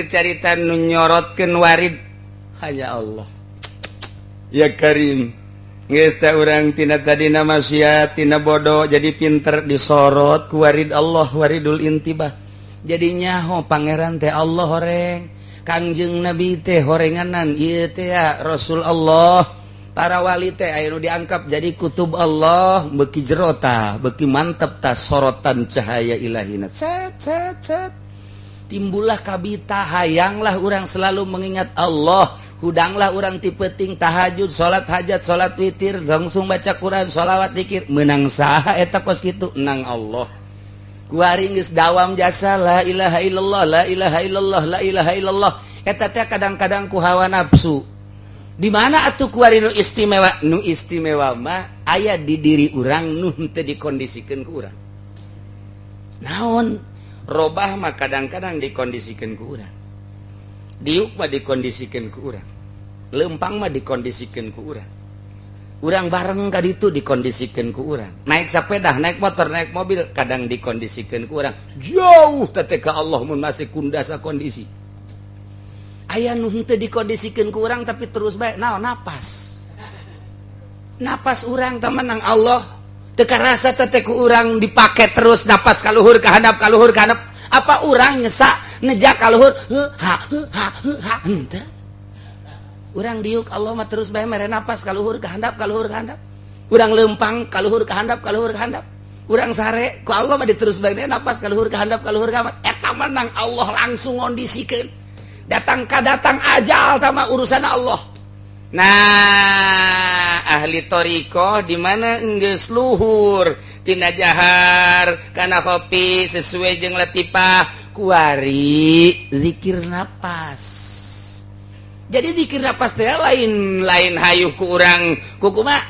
Carita nunyorotkeun warid hanya Allah ya Karim geus urang tina tadina maksiat tina bodoh jadi pinter disorot ku warid Allah waridul intibah jadi nyaho pangeran teh Allah horeng Kangjeng Nabi teh horenganan ieu teh ya Rasul Allah para wali teh aya nu diangkap jadi kutub Allah beuki jero tah beuki mantep tah sorotan cahaya ilahina cet timbullah kabita hayanglah urang selalu mengingat Allah hudanglah urang ti peuting tahajud salat hajat salat witir langsung baca Quran shalawat zikir menang saha eta kos kitu menang Allah kuari geus dawam jasa la ilaha illallah la ilaha illallah la ilaha illallah eta teh kadang-kadang ku hawa nafsu di mana atuh kuari nu istimewa mah aya di diri urang nu teu dikondisikeun ku urang naon robah mah kadang-kadang dikondisikeun ku urang diuk mah dikondisikeun ku urang lempang mah dikondisikeun ku urang urang bareng ka ditu dikondisikeun ku urang naik sepeda naik motor naik mobil kadang dikondisikeun ku urang jauh teh ka Allah mun masih kundasa kondisi aya nu henteu dikondisikeun ku urang tapi terus bae naon napas urang teh menang Allah teu karasa teh ku urang dipake terus napas kaluhur ka handap apa urang nyesa neja kaluhur ha henteu urang diuk Allah mah terus bae mere napas kaluhur ka handap urang lempang kaluhur ka handap urang sare ku Allah mah diterus bae napas kaluhur ka handap eta menang Allah langsung ngondisikeun datang ajal tah mah urusan Allah. Nah ahli toriko di mana geus luhur tina jahar kana kopi sesuai jeung latifah kuari zikir napas. Jadi zikir napas teh lain hayuh ku urang kumaha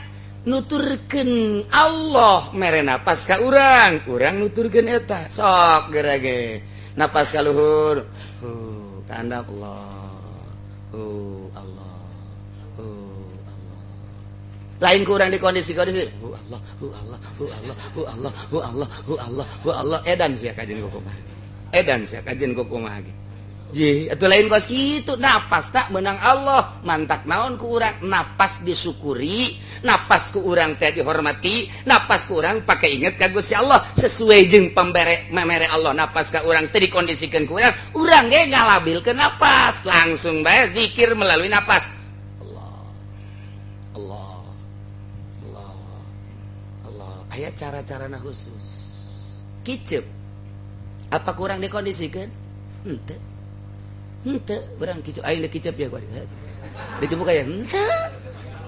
nuturkeun Allah mere napas ka urang nuturkeun eta sok geura ge napas ka luhur ka handap Allah lain ku urang dikondisi Allah edan sia kajen kumaha ge atuh lain kos kitu napas tak menang Allah mantak naon ku urang napas disyukuri napas ku urang teh dihormati napas ku urang pake inget ka Gusti Allah sesuai jeung memere Allah napas ka urang teh dikondisikeun ku urang ge ngalabilkeun napas langsung bae zikir melalui napas Allah aya cara-carana khusus kicep apa kurang dikondisikeun henteu urang kicep aing kicep ya kuari dibuka ya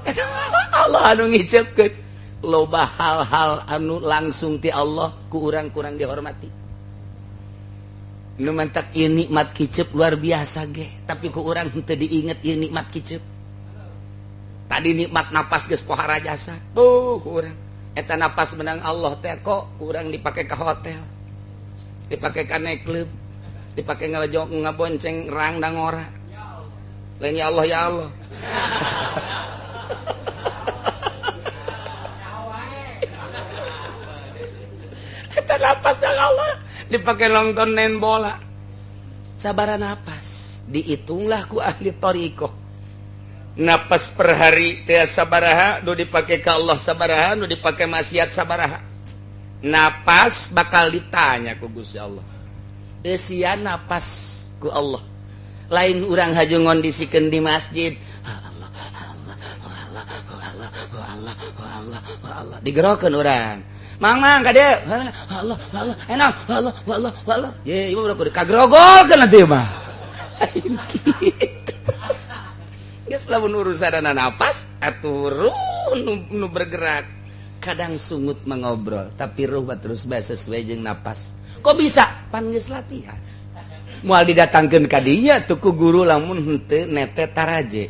eta Allah anu ngicepkeun loba hal-hal anu langsung ti Allah ku urang kurang dihormati nu mantak ieu nikmat kicep luar biasa ge tapi ku urang henteu diinget ieu nikmat kicep tadi nikmat napas geus pohara jasa ku urang eta napas menang Allah teh kok ku urang dipake ka hotel dipake ka naik klub dipake ngabonceng rang dan ngora lain ya Allah kita napas dan Allah dipake nonton main bola sabaraha napas dihitunglah ku ahli toriko napas per hari teh sabaraha nu dipake ka Allah sabaraha nu dipake maksiat sabaraha napas bakal ditanya ku Gusti Allah eusian napas ku Allah lain urang haju ngondisikeun di masjid Allah digerokeun urang mang ka dieu Allah enak Allah ye ieu udah kudu kagrogolkeun nanti mah geus lamun urusanna napas aturun nu bergerak kadang sungut mengobrol tapi ruh terus bae sesuai jeung napas. Kok bisa? Pan geus latihan. Moal didatangkeun ka dinya tuh ku guru lamun henteu nete taraje.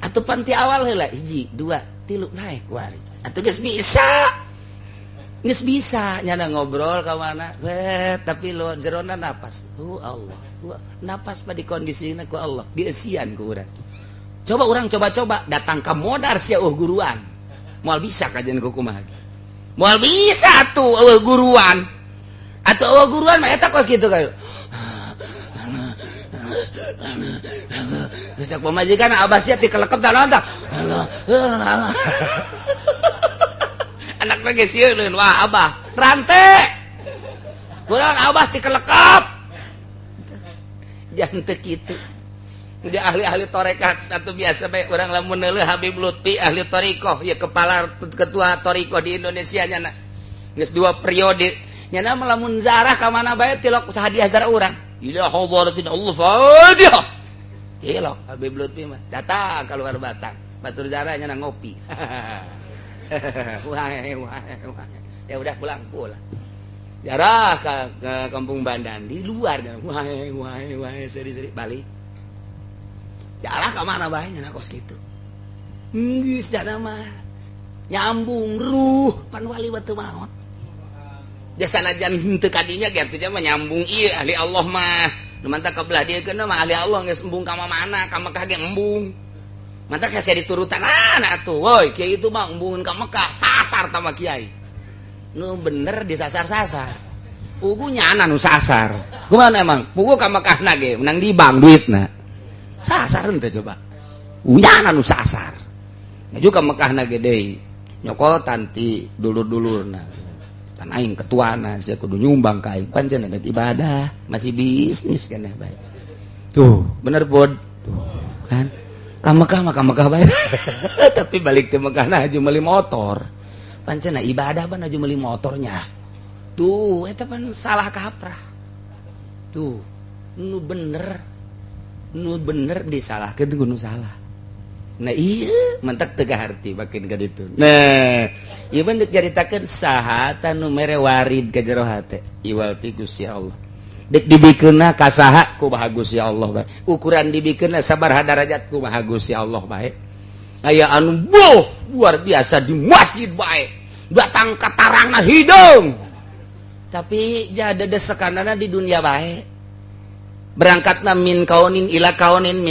Atuh pan ti awal heula 1 2 3 naik wari. Atuh geus bisa. Geus bisa nyana ngobrol ka mana. Tapi lo jerona napas. Allah. Napas pa dikondisina ku Allah, dieusian ku urang. Coba urang coba datang ka modar sia guruan. Moal bisa kajian ku kumaha. Moal bisa tuh guruan. Atau guruan mah eta kos kitu kayu. cek pemajikan abah sia dikelekep tah naon tah anak lagi sieun wah abah rante kurang abah dikelekep jangan teu kitu dia ahli-ahli torekat atau biasa bae urang lamun neuleuh Habib Lutfi ahli torikoh ya kepala ketua torikoh di Indonesia nya geus 2 periode nya lamun zarah ka mana bae tilok sahadiah zarah urang ila hadratin Allah Fatihah ilok Habib Lutfi mah datang keluar Batang batur zarah nya ngopi wah ya udah pulang jarah ke Kampung Bandan di luar wah seri-seri balik jarah ke mana bae nya kos kitu geus jana mah nyambung ruh pan wali batu maot jasa najan henteu kadinya ge atuh mah nyambung ieu ahli Allah mah nu mantap kabelah diekeun mah ahli Allah geus embung ka mana ka Mekah ge embung mantap kasih diturutan atuh woi kiai itu mah embungeun ka Mekah sasar ta mah kiai nu bener disasar-sasar pugu nyana nu sasar kumaha emang pugu ka Mekahna ge menang di bank duitna sasar ente coba nyana nu sasar ngaju ka Mekahna ge deui nyokotan ti dulur-dulurna tan aing ketuana sia kudu nyumbang ka aing pancen ada ibadah masih bisnis keneh bae tuh bener bod tuh kan ka Mekah bae tapi balik teh Mekahna aju meuli motor pancen ibadah ban aju meuli motornya tuh eta pan salah kaprah tuh nu bener disalahkeun kudu salah nah iya mentek teu harti makin ka ditu nah ieu mah deuk caritakeun saha nu mere warid ka jero hate iwalti Gusti Allah dek dibikeunna ka saha ku Maha Gusti Allah bae ukuran dibikeunna sabaraha darajat ku Maha Gusti Allah bae aya anu luar biasa di masjid bae datang katarangna hidung tapi jada desekanana di dunia bae berangkatna min kaunin ila kaunin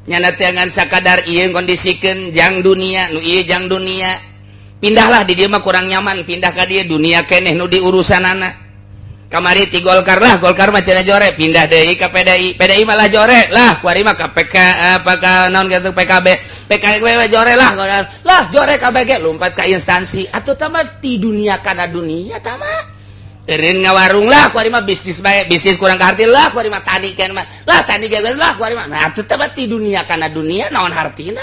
nyana teangan sakadar ieu kondisikeun jang dunia nu ieu jang dunia pindahlah di dieu mah kurang nyaman pindah ka dieu dunia keneh nu diurusanana kamari ti Golkar mah cenah jore pindah deui ka PDI malah jore lah kuari mah ka PK apa ka naon kitu PKB jore lah jore ka BG lompat ka instansi atuh tah mah ti dunia kana dunia tah mah eureun ngawarung lah kuari mah bisnis bae bisnis kurang kaharti lah kuari mah tani kan mah lah tani gagal lah kuari mah nah atuh teh ti dunia kana dunia naon hartina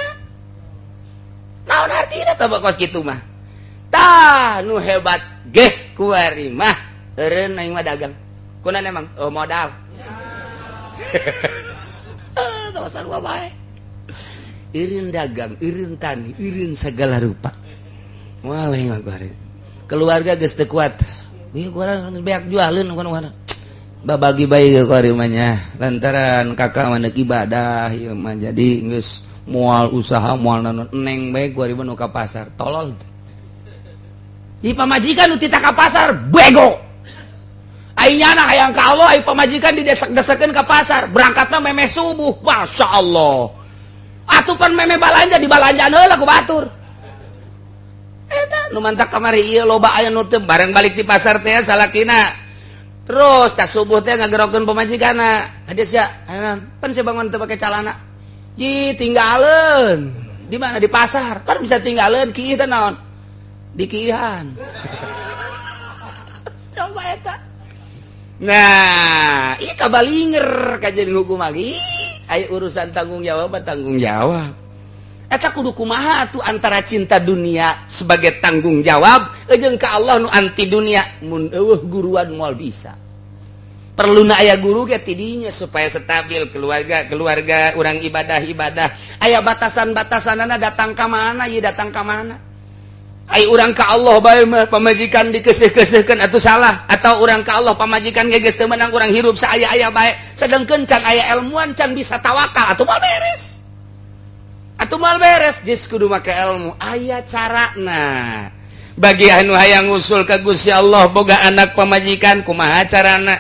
teh kos kitu mah tah nu hebat geh kuari mah eureun aing mah dagang kunaon emang modal tah sarua bae eureun dagang eureun tani eureun sagala rupa moal aing mah kuari keluarga geus teu kuat ieu kurang beak jualeun kana babagi bae ka rimanya lantaran kakak maneh ibadah ieu mah jadi geus moal usaha moal naon neng bae ku ari nu ka pasar tolol di pamajikan nu tita ka pasar bego ai nyana hayang ka Allah ai pamajikan didesek-desekeun ka pasar berangkatna memeh subuh masyaallah atuh pan memeh balanja di balanjaan heula ku batur eta nu mantap kamari ieu loba aya nu teu bareng balik di pasar teh salakina terus tas subuh teh ngagerokeun pamajikanna hades ya pan saya bangun teu pake calana ji tinggalin di mana di pasar pan bisa tinggalin kieu teh naon di kieuhan coba eta nah ieu kabalinger kajian hukum lagi aya urusan tanggung jawab eta kudu kumaha atuh antara cinta dunia sebagai tanggung jawab jeung ka Allah nu anti dunia mun eueuh guruan moal bisa perluna aya guru ge tidinya supaya stabil keluarga urang ibadah aya batasan-batasanana datang ka mana ieu datang ka mana ai urang ka Allah bae mah pamajikan dikeuseuh-keuseuhkeun atuh salah atau urang ka Allah pamajikan ge geus teu meunang urang hirup saaya-aya bae sedengkeun can aya ilmuan can bisa tawakal atuh mal beres jis kudu make ilmu aya carana bagi anu hayang usul ka Gusti Allah boga anak pamajikan kumaha carana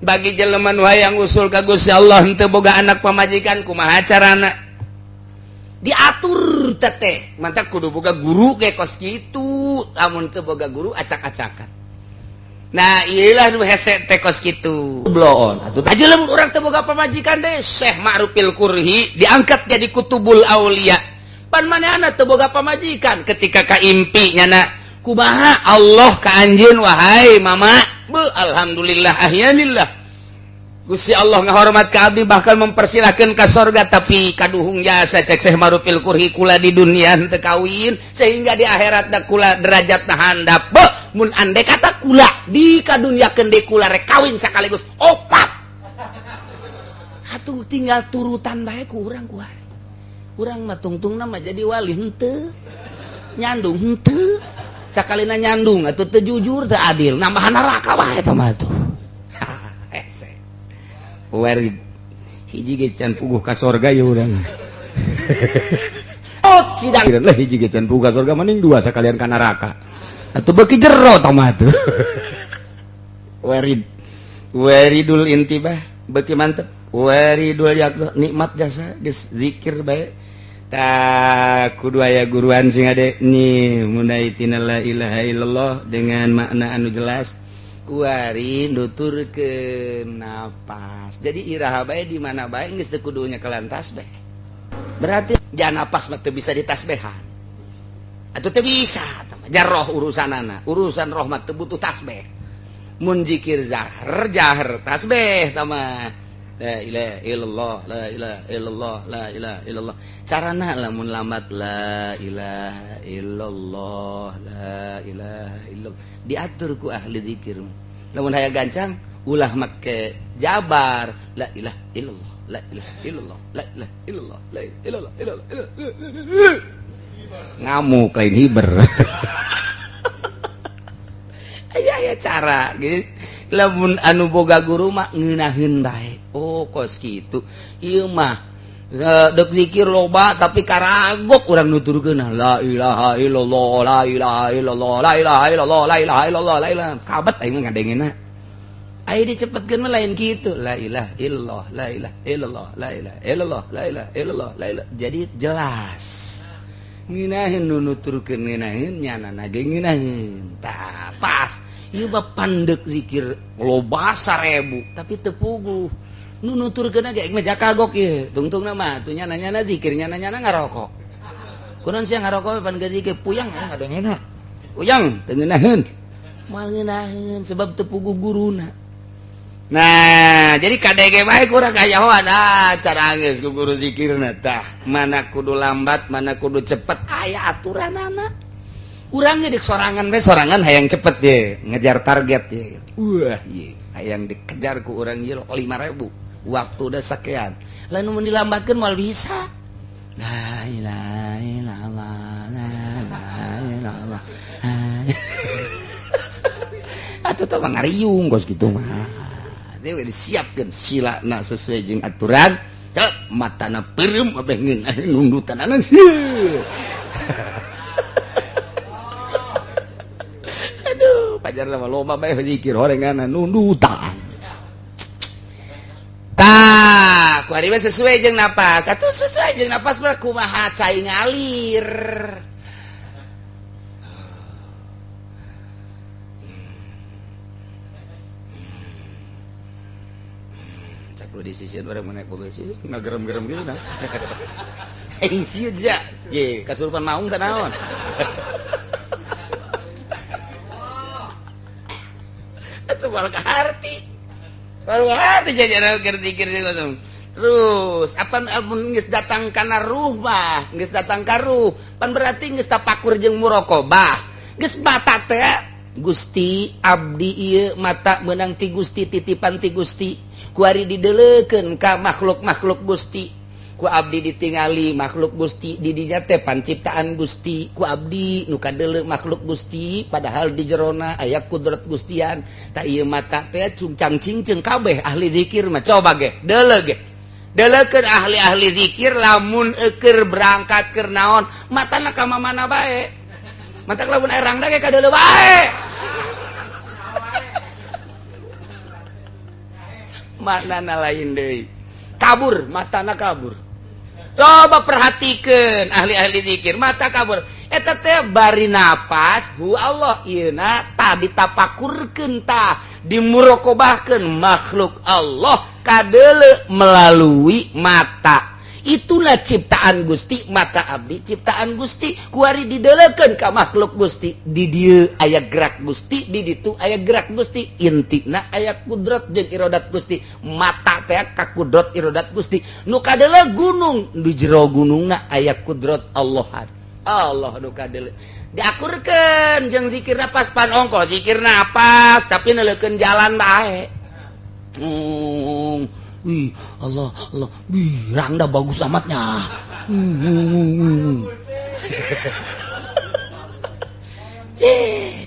bagi jelema nu hayang usul ka Gusti Allah henteu boga anak pamajikan kumaha carana diatur teteh mantap kudu boga guru ge kos kitu lamun teu boga guru acak-acakan Nah iyalah nu hese teh kos kitu bloon atuh aja lamun urang teu boga pamajikan deh Syekh Ma'rufil Qurhi diangkat jadi kutubul aulia pan manehna teu boga pamajikan ketika ka impi nyana kumaha Allah ka anjeun wahai mama beuh alhamdulillah ahyanillah Gusti Allah ngahormat ka abdi bahkan mempersilahkeun ka sorga tapi kaduhung jasa cek Syekh Ma'rufil Qurhi kula di dunia teu kawin sehingga di akhirat da kula derajatna handap beuh mun andai kata kula di kadunyakeun deui kula rek kawin sakaligus opat atuh tinggal turutan bae ku urang ku hari urang mah tungtungna mah jadi wali henteu nyandung henteu sakalina nyandung atuh teu jujur teu adil nambahan neraka wae eta mah atuh hese warid hiji ge can puguh ka sorga ya urang oh sidang lah hiji ge can puguh ka sorga mending dua sakalian ka neraka atuh beuki jero tah mah atuh waridul intibah beuki mantep waridul yaqza nikmat jasa geus zikir bae tak kudu aya guruan sing ade ni munaitina la ilaha illallah dengan makna anu jelas kuari nuturkeun napas jadi iraha bae di mana bae geus teu kudunya kelan tasbih berarti jangan napas mah teu bisa ditasbihan atuh teu bisa jarroh urusanana urusan roh mah teu butuh tasbih mun zikir jahar tasbih tama la ilaha illallah la ilaha illallah la ilaha illallah carana lamun lambat la ilaha illallah la ilaha illallah diatur ku ahli zikir lamun hayang gancang ulah make jabar la ilaha illallah la ilaha illallah la ilaha illallah la ilaha illallah ngamuk lain hiber aya cara guys lamun anu boga guru mah ngeunaheun bae oh kos kitu ieu mah dek zikir loba tapi karagok urang nuturkeun la ilaha illallah la ilaha illallah la ilaha illallah la ilaha illallah la ilaha kabet aing mah ngadengena aya dicepetkeun mah lain kitu la ilaha illallah la ilaha illallah la ilaha illallah la ilaha illallah la ilaha jadi jelas ngeunaheun nu nuturkeun ngeunaheun nyanana ge ngeunaheun tah pas ieu mah pandek zikir loba 1000 tapi teu puguh nu nuturkeun ge aing mah jakagok ieu tungtungna mah tuh nyana-nyana zikir nyana-nyana ngarokok kunaon sia ngarokok pan geuzi ge puyang ngadengena puyang teu ngeunaheun moal ngeunaheun sebab teu puguh guruna nah jadi kadege bae kurang kayahoan cara geus ku guru zikirna tah mana kudu lambat mana kudu cepet aya aturanana urang ge dik sorangan we sorangan hayang cepet ye ngejar target ye wah ye hayang dikejar ku urang ye 5.000 waktu udah sakean lalu mun dilambatkeun moal bisa la ilaha illallah la ilaha illallah atuh teh ngariung kos kitu mah dewe disiapkeun silana sesuai jeung aturan teu matana peureum abeh ngeunah nundutanana sieun aduh pajar mah loba bae zikir horengan nundutan tah kuari mah sesuai jeung napas atuh sesuai jeung napas mah kumaha cai ngalir di sisian orang menek boga sih ngagerem-gerem gitu nah aing sieun ja ye kasurupan maung teh naon atuh baru kaharti jajan keur zikir gitu terus apa mun geus datang kana ruh mah geus datang ka ruh pan berarti geus tapakur jeung muraqabah geus mata teh Gusti abdi ieu mata meunang ti Gusti titipan ti Gusti kuari didelekeun ka makhluk-makhluk Gusti ku abdi ditingali makhluk Gusti di dinya teh panciptaan Gusti ku abdi nu kadeuleu makhluk Gusti padahal di jerona aya kudrat Gustian tah ieu mata teh cungcang cingceung kabeh ahli zikir mah coba ge delekeun ahli-ahli zikir lamun keur berangkat keur naon matana ka mana bae mata lamun erang da ge kadeuleu bae maknana lain deui kabur matana kabur coba perhatikeun ahli-ahli zikir mata kabur eta teh bari napas hu Allah ieuna tah ditapakurkeun tah dimurokobahkeun makhluk Allah kadeule melalui mata. Itulah ciptaan Gusti, mata abdi ciptaan Gusti, kuari didelekeun ka makhluk Gusti, di dieu aya gerak Gusti, di ditu aya gerak Gusti, intina aya kudrat jeung irodat Gusti. Mata teh ka kudrat irodat Gusti, nu kadeule gunung, di jero gunungna aya kudrat Allahan. Allah nu kadeule diakurkeun jeung zikir napas pan ongko, zikir napas tapi neulekeun jalan bae. Wih, Allah, wih, rangda bagus amatnya.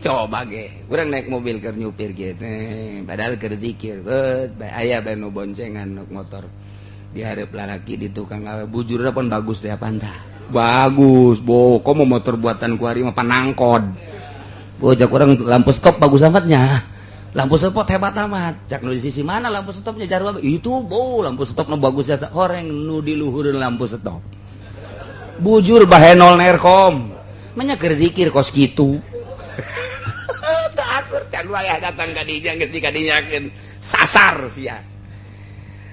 Coba ge, urang naik mobil keur nyupir gitu, padahal keur zikir, aya bae nu boncengan motor. Di hareup lalaki di tukang awe, bujurna pun bagus teh pantah. Bagus, komo motor buatan kuari mah panangkod. Bojak urang lampu stop bagus amatnya. Lampu stop hebat amat. Cak nu di sisi mana lampu stopnya jarwa? Itu lampu stop nu bagus jasa horeng nu di luhureun lampu stop. Bujur bahe nol nerkom. Manya keur zikir kos kitu. Teu akur can wayah datang ka dinya geus dikadinyakeun sasar sia.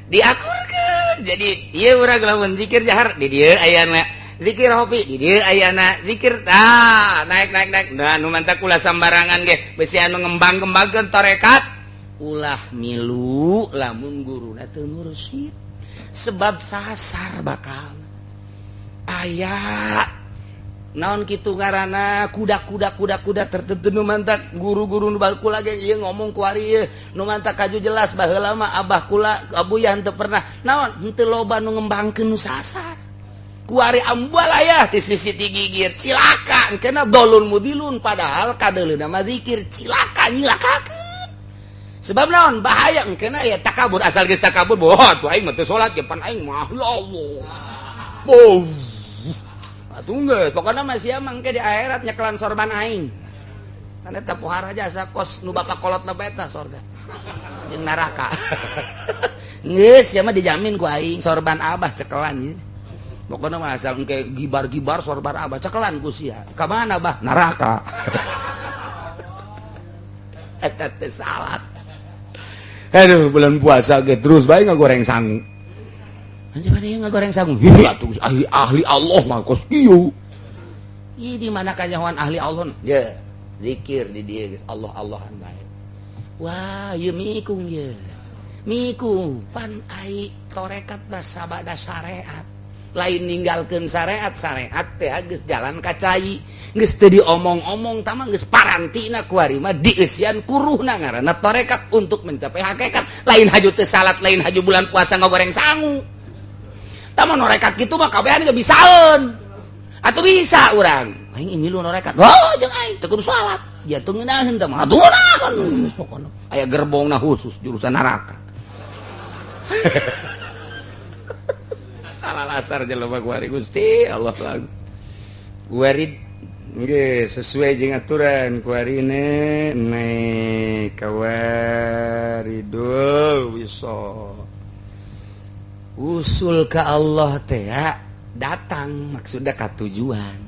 Diakurkeun. Jadi ieu urang lamun zikir jahar di dieu ayana zikir hobi di dieu ayana zikir naik nah nu mantap ulah sambarangan ge besi anu ngembang-kembangkeun tarekat ulah milu lamun guruna teu mursyid sebab sasar bakal aya naon kitu ngaranna kuda tertentu nu mantap guru-guru nu baku lagi ieu ngomong ku ari ieu nu mantap kaju jelas baheula mah abah kula abuyan teu pernah naon henteu loba nu ngembangkeun nu sasar kuari ambal aya ti sisi gigir cilaka engkeuna dolun mudilun padahal kadeuleuna mah zikir cilaka nyilakakeun sebab naon bahaya engkeuna aya takabur asal geus takabur bohot tuh aing mah teu salat ge pan aing mah ya Allah boh atuh geus pokona mah sia mangke di akhirat nyekelan sorban aing kan eta pohara jasa kos nu bapak kolotna bae eta sorga jeung neraka geus sia mah dijamin ku aing sorban abah cekelan ieu pokoknya mah asal engke gibar-gibar sorban abah cekelan ku sia. Ka mana bah? Neraka. Eta teh salat. Aduh bulan puasa ge terus bae ngagoreng sangu. Anjir mana ieu ngagoreng sangu? Iya tuh ahli Allah mah kos kieu. Ih di mana kanyahoan ahli Allah? Ya, zikir di dieu geus Allah-Allahan bae. Wah, ieu mikung ye. Mikung pan ai torekat da sabada syariat. Lain ninggalkeun syariat teh geus jalan ka cai geus teu diomong-omong tah mah geus parantina ku ari mah dieusian kuruhna ngaranna tarekat untuk mencapai hakikat lain haju teu salat lain haju bulan puasa ngagoreng sangu tah mah norekat kitu mah kabehan geus bisaeun atuh bisa urang aing milu norekat jeung aing teu kudu salat ya teu ngeunaheun tah mah atuh naon pokona aya gerbongna khusus jurusan neraka salah lasar jelema kuari Gusti Allah lagu kuari nge sesuai jeung aturan kuarine naik kawaridul wiso usul ka Allah teh datang maksudna ka tujuan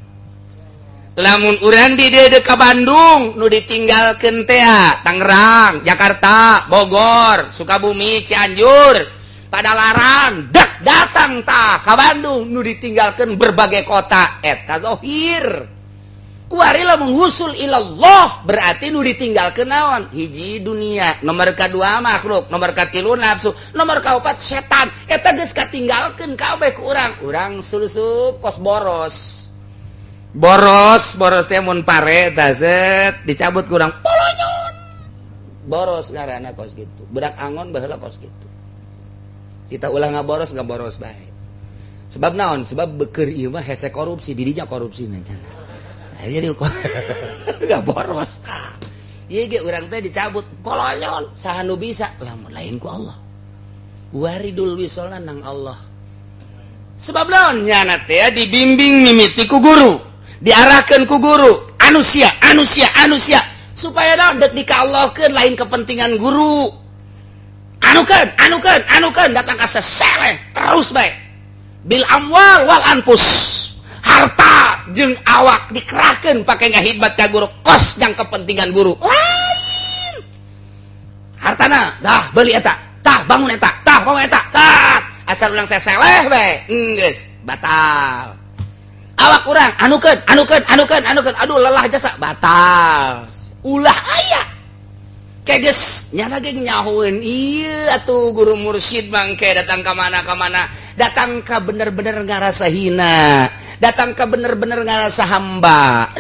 lamun urang di dieu ka Bandung nu ditinggalkeun teh Tangerang Jakarta Bogor Sukabumi Cianjur pada larang dak datang tah ka Bandung nu ditinggalkeun berbagai kota eta zahir kuari lamun wusul ilallah berarti nu ditinggalkeun naon hiji dunia nomor kadua makhluk nomor katilu nafsu nomor kaopat setan eta geus katinggalkeun kabeh ku urang sulusup kos boros teh mun pare tah set dicabut ku urang polonyon boros ngaranna kos kitu budak angon baheula kos kitu kita ulah ngaboros bae sebab naon sebab beukeur ieu mah hese korupsi didinya korupsi nancana jadi enggak boros ieu ge urang teh dicabut polonyon saha nu bisa lamun lain ku Allah waridul wisolna nang Allah sebab naon nyana teh dibimbing mimiti ku guru diarahkeun ku guru anu sia supaya naon deuk dikaallahkeun lain kepentingan guru anukeun datang ka seseleh terus bae bil amwal wal anfus harta jeung awak dikerahkeun pakai ngahidmat ka guru kos yang kepentingan guru lain hartana dah beli eta tah bangun eta tah asal ulang seseleh we geus batal awak urang anukeun aduh lelah jasa batal ulah aya keges nyana ge nyahoeun ieu atuh guru mursyid mangke datang ka mana datang ka bener-bener ngarasa hina datang ka bener-bener ngarasa hamba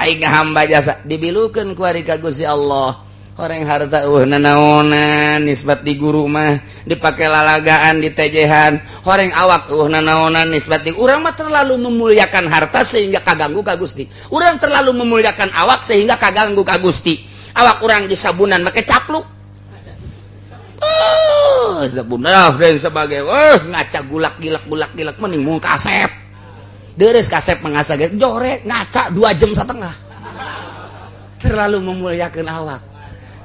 aing hamba jasa dibilukeun ku ari ka Gusti Allah orang harta nanaonan nisbat di guru mah dipake lalagaan di tejehan orang awak nanaonan nisbat di urang mah terlalu memuliakan harta sehingga kaganggu ka Gusti urang terlalu memuliakan awak sehingga kaganggu ka Gusti awak urang di sabunan make capluk sabunan dan sebagai ngaca gulak mending mung kasep deres kasep mengasa jorek ngaca 2,5 jam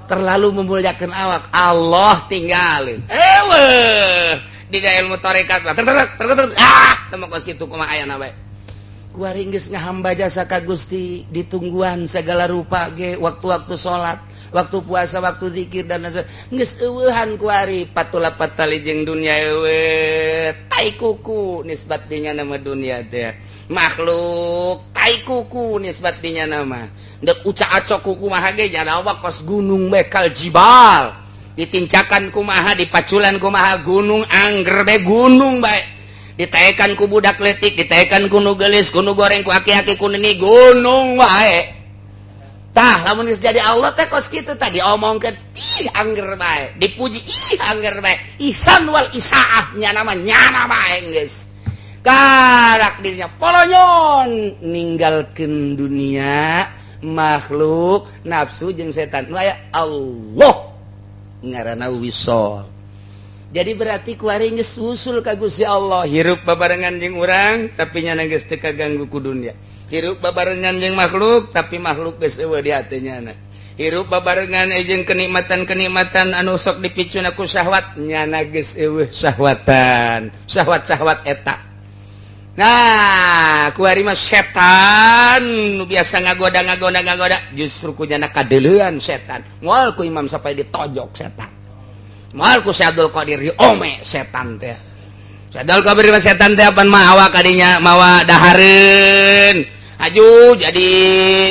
terlalu memuliakan awak Allah tinggalin di ilmu tarekat temu kos kitu kumaha aya na bae kuari geus ngahamba jasa ka Gusti ditungguan segala rupa ge waktu-waktu salat waktu puasa waktu zikir dan geus eueuhan kuari patula patali jeung dunia eueuh tai kuku nisbat dinya nama dunia teh makhluk tai kuku nisbat dinya nama dek uca-acok kumaha ge jadawa kos gunung bekal jibal ditincakan kumaha dipaculan kumaha gunung angger be gunung bae ditaekan ku budak letik ditaekan ku nu geulis ku nu goreng ku aki-aki ku nini gunung wae tah lamun geus jadi Allah teh kos kitu tah diomongkeun ih angger bae dipuji ih angger bae ihsan wal isaah nya nama nyana bae geus karak dirinya polonyon ninggalkeun dunia makhluk nafsu jeung setan nu aya Allah ngaranna wisol jadi berarti kuari geus usul ka Gusti Allah hirup babarengan jeung urang tapi nyana geus teu kaganggu ku dunia hirup babarengan jeung makhluk tapi makhluk geus eueuh di hateunyana hirup babarengan jeung kenikmatan-kenikmatan anu sok dipicuna ku syahwat nyana geus eueuh syahwat eta nah kuari mah setan nu biasa ngagoda justru ku nyana kadeuleuan setan moal ku Imam Syafi'i ditojok setan moal ku Syekh Abdul Qadir diome setan teh Syekh Abdul Qadir setan teh apan mah awak kadinya mawa dahareun aju jadi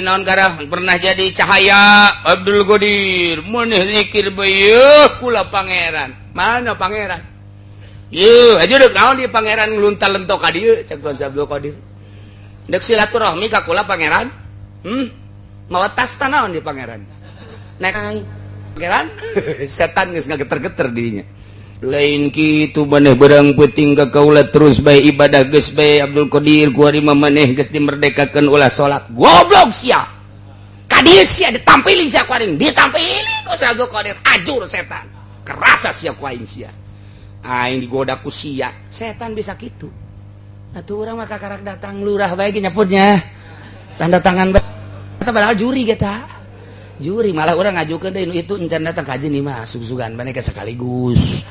naon garah pernah jadi cahaya Abdul Qadir maneh zikir bae kula pangeran mana pangeran yeuh aju deuk naon di pangeran ngluntal-lentok ka dieu cek Syekh Abdul Qadir deuk silaturahmi ka kula pangeran mawa tas naon di pangeran nek pangeran setan geus ngageter-geter dirinya lain kitu maneh berang peuting ka kaula terus bae ibadah geus bae Abdul Qadir kuari mah maneh geus dimerdekakeun ulah salat goblok sia ka dieu sia ditampili sia kuaring ditampili ku Abdul Qadir ajur setan kerasa sia ku aing sia aing digoda ku sia setan bisa kitu atuh urang mah kakarak datang lurah bae ge nyaputnya tanda tangan bae eta padahal juri eta juri malah orang ngajukeun deui itu encan datang ka haji mah sugsugan maneh sekaligus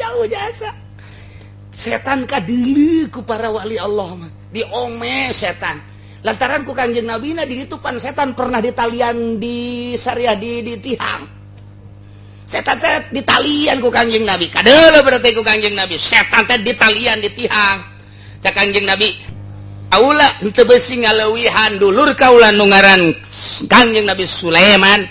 jauh jasa setan kadeuleu ku para wali Allah mah diome setan lantaran ku Kanjeng Nabi na di ditu pan setan pernah ditalian di syariah di tihang setan teh ditalian ku Kanjeng Nabi kadeuleu berarti ku Kanjeng Nabi setan teh ditalian di tihang cak Kanjeng Nabi aula henteu beusi ngaleuwihan dulur kaula nu ngaran Kanjeng Nabi Sulaiman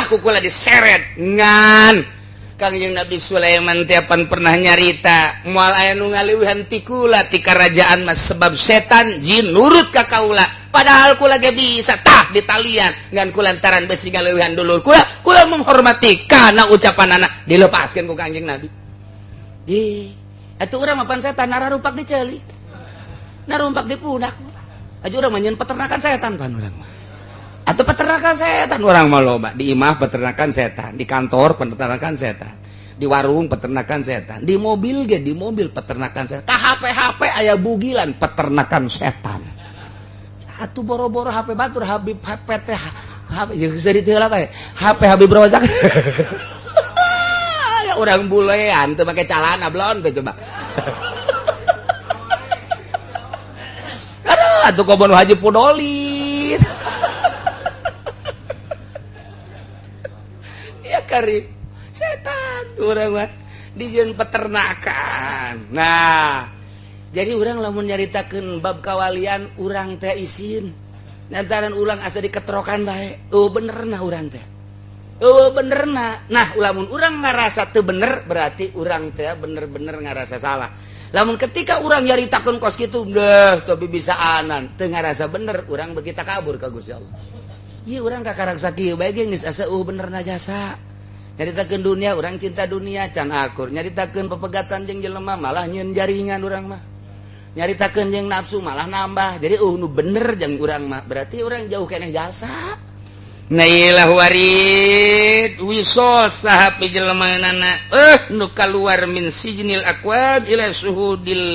kukula diseret ngan Kanjeng Nabi Sulaiman teh pan pernah nyarita moal aya nu ngaleuwihan ti kula ti karajaan mas sebab setan jin nurut ka kaula padahal kula ge bisa tah ditalian ngan kulantaran beusi ngaleuwihan dulur kula menghormati kana ucapanana dilepaskeun ku Kanjeng Nabi di atuh urang mah pan setan nararupak diceuli narumpak di pudak aja orang manyen peternakan setan pan orang mah atau peternakan setan orang mah loba di imah peternakan setan di kantor peternakan setan di warung peternakan setan di mobil peternakan setan tah HP aya bugilan peternakan setan atuh boro-boro HP batur Habib HP teh HP jeung geus diteulah bae HP Habib Rozak ya urang bulean teu make calana blon teh coba atuh kobon haji pudolit. Ya Karim, setan urang mah dijieun peternakan. Nah, jadi urang lamun nyaritakeun bab kawalian urang teh isin. Lantaran ulang asa diketrokan bae. Oh benerna urang teh. Oh benerna. Nah, lamun urang ngarasa teu bener berarti urang teh bener-bener ngarasa salah. Lamun ketika urang nyaritakeun kos kitu, deh tapi bisa anan, teu ngarasa bener, urang beuki takabur ka Gusti Allah. Ieu urang kakaraksa kieu bae ge geus asa benerna jasa. Nyaritakeun dunia urang cinta dunia can akur. Nyaritakeun pepegatan jeung jelema malah nyieun jaringan urang mah. Nyaritakeun jeung nafsu malah nambah. Jadi nu bener jeung urang mah. Berarti urang jauh keneh jasa. Nailah warid wisol saha pijelemaanana nu kaluar min sijnil aqwad ila suhudil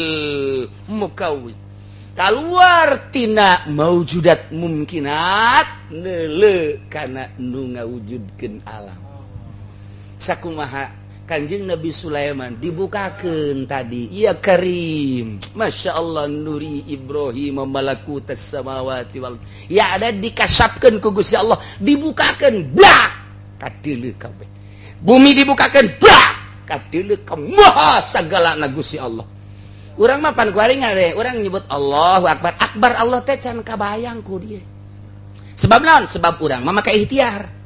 mukawwid. Kaluar tina maujudat mumkinat neuleuh kana nu ngawujudkeun alam. Sakumaha Kanjeng Nabi Sulaiman dibukakeun tadi, ya Karim, Masya Allah nuri Ibrahim malakutas samawati wal, ya ada dikasapkeun ku Gusti Allah, dibukakeun blak kadeuleuh kabeh. Bumi dibukakeun blak kadeuleuh ka maha sagalana Gusti Allah. Urang mah pan kuaring we, urang nyebut Allahu Akbar. Akbar Allah teh can kabayang ku dieu. Sebab naon? Sebab urang mah make ikhtiar.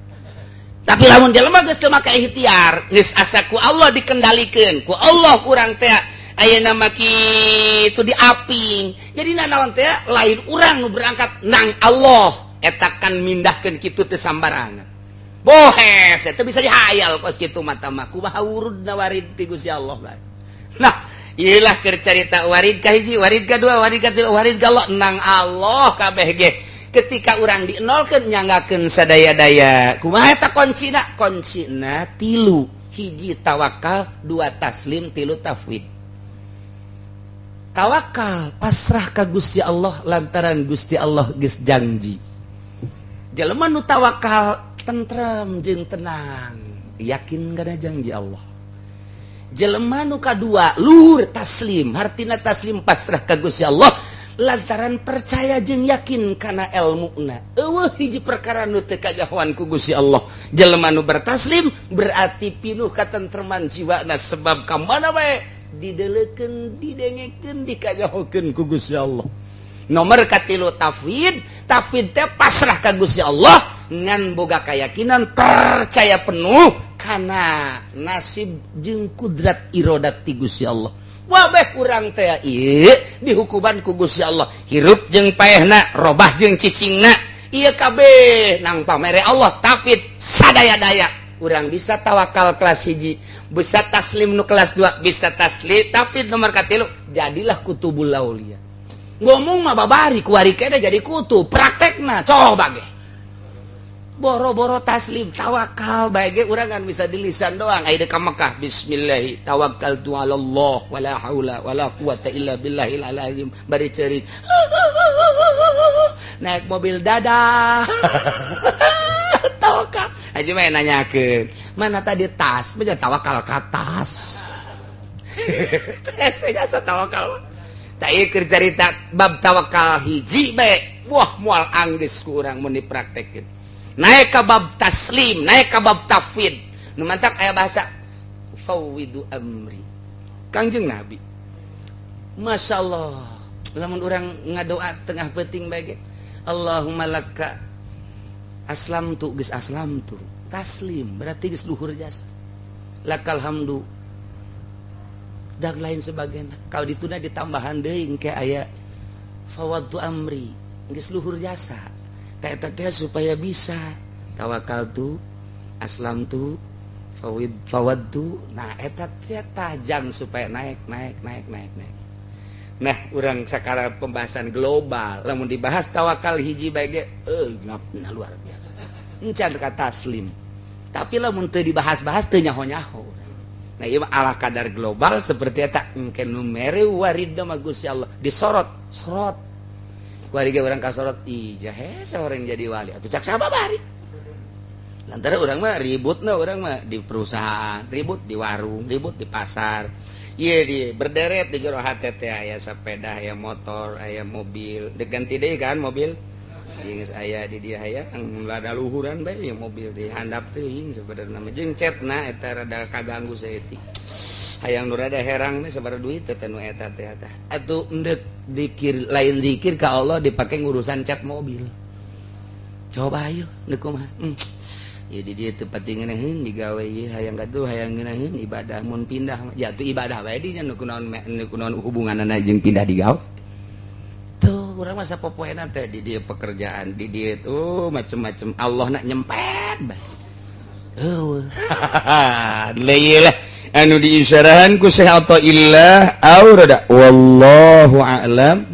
Tapi lamun jelema geus teu make ikhtiar, geus asa ku Allah dikendalikeun, ku Allah urang teh ayeuna mah kitu diaping. Jadi naon teh lain urang nu berangkat nang Allah eta kan mindahkeun kitu teu sambarangan. Bohes eta bisa dihayal kos kitu mata mah kumaha wurudna warid ti Gusti Allah bae. Nah, ieu lah keur carita warid ka hiji, warid kadua, warid katilu, warid ka Allah nang Allah kabeh ge. Ketika orang dienolkeun nyanggakeun sadaya-daya kumaha eta kuncina? Kuncina tilu, hiji tawakal, dua taslim, tilu tafwid. Tawakal pasrah ka Gusti Allah lantaran Gusti Allah geus janji. Jelema nu tawakal tentrem jeung tenang, yakin kana janji Allah. Jelema nu kadua luhur taslim, hartina taslim pasrah ka Gusti Allah lantaran percaya jeung yakin kana ilmuna. Eueuh hiji perkara nu teu kagahuan ku Gusti Allah. Jelema nu bertaslim berarti pinuh katentreman jiwana sebab ka mana bae dideleukeun, didengekeun, dikagahukeun ku Gusti Allah. Nomor katilu tafwid, tafwid teh pasrah ka Gusti Allah ngan boga kayakinan percaya penuh kana nasib jeung kudrat iradat ti Gusti Allah. Wabeh urang teh ieu dihukuman ku Gusti Allah, hirup jeung paehna, robah jeung cicingna, ieu kabeh nang pamere Allah. Tafwid sadaya-daya urang bisa tawakal kelas hiji, bisa taslim nu kelas 2, bisa taslim tafwid nomor katilu, jadilah kutubul aulia. Ngomong mah babari kuari kene jadi kutub, praktekna coba ge. Boro-boro taslim tawakal bae ge urang kan bisa di lisan doang. Aya ka Mekah bismillah tawakkaltu 'alallah wala haula wala quwata illa billahil azim bari ceurit. Naik mobil dadah. Tawakal. Aja mah nanyakeun, mana tadi tas? Bener tawakal ka tas. Saya jasa tawakal. Tak ieu keur carita bab tawakal hiji bae. Wah moal anggeus ku urang mun dipraktekeun. Naik ke bab taslim, naik ke bab tafwid. Nu mantak aya bahasa fawwidu amri. Kangjeng Nabi. Masya Allah. Lamun urang ngadoa tengah peuting bae ge. Allahumma laka aslamtu geus aslamtu. Taslim berarti geus luhur jasa. Lakal hamdu. Dan lain sebagainya. Kalau dituna ditambahan deui engke aya fawwadtu amri, geus luhur jasa. Teh supaya bisa tawakaltu, aslamtu, fawadtu. Nah eta teh tajang supaya naik. Nah urang sakara pembahasan global lamun dibahas tawakal hiji bae ge ngapna luar biasa encan ka taslim. Tapi lamun teu dibahas-bahas teu nyaho-nyaho. Nah ieu ala kadar global seperti eta engke nu mere warid mah Gusti Allah disorot kuari orang kasorot ijah seorang jadi wali atuh cak sababari. Lantaran orang mah ributna, orang mah di perusahaan, ribut di warung, ribut di pasar. iya dia berderet di jero HTT aya sepeda aya motor aya mobil diganti deh kan mobil geus aya di dia aya ada luhuran bae ya mobil teh handap teuing sebenarnya jeung cetna eta rada kaganggu saeutik hayang nu rada herang mah sabaraha duit teh nu eta teh atuh endek dikir lain zikir ka Allah dipake ngurusan cat mobil coba ayo nu kumaha ya di dieu teu pati ngeunaheun digawe ieu hayang gaduh hayang ngeunaheun ibadah mun pindah jatuh ibadah bae di nya nu kunaon hubunganna jeung pindah digawe tuh urang mah sapopoena teh di dieu pekerjaan di dieu tuh macem-macem Allah nak nyempet bae eueuh lah anu diisyarahan ku Syekh Athaillah aurada wallahu a'lam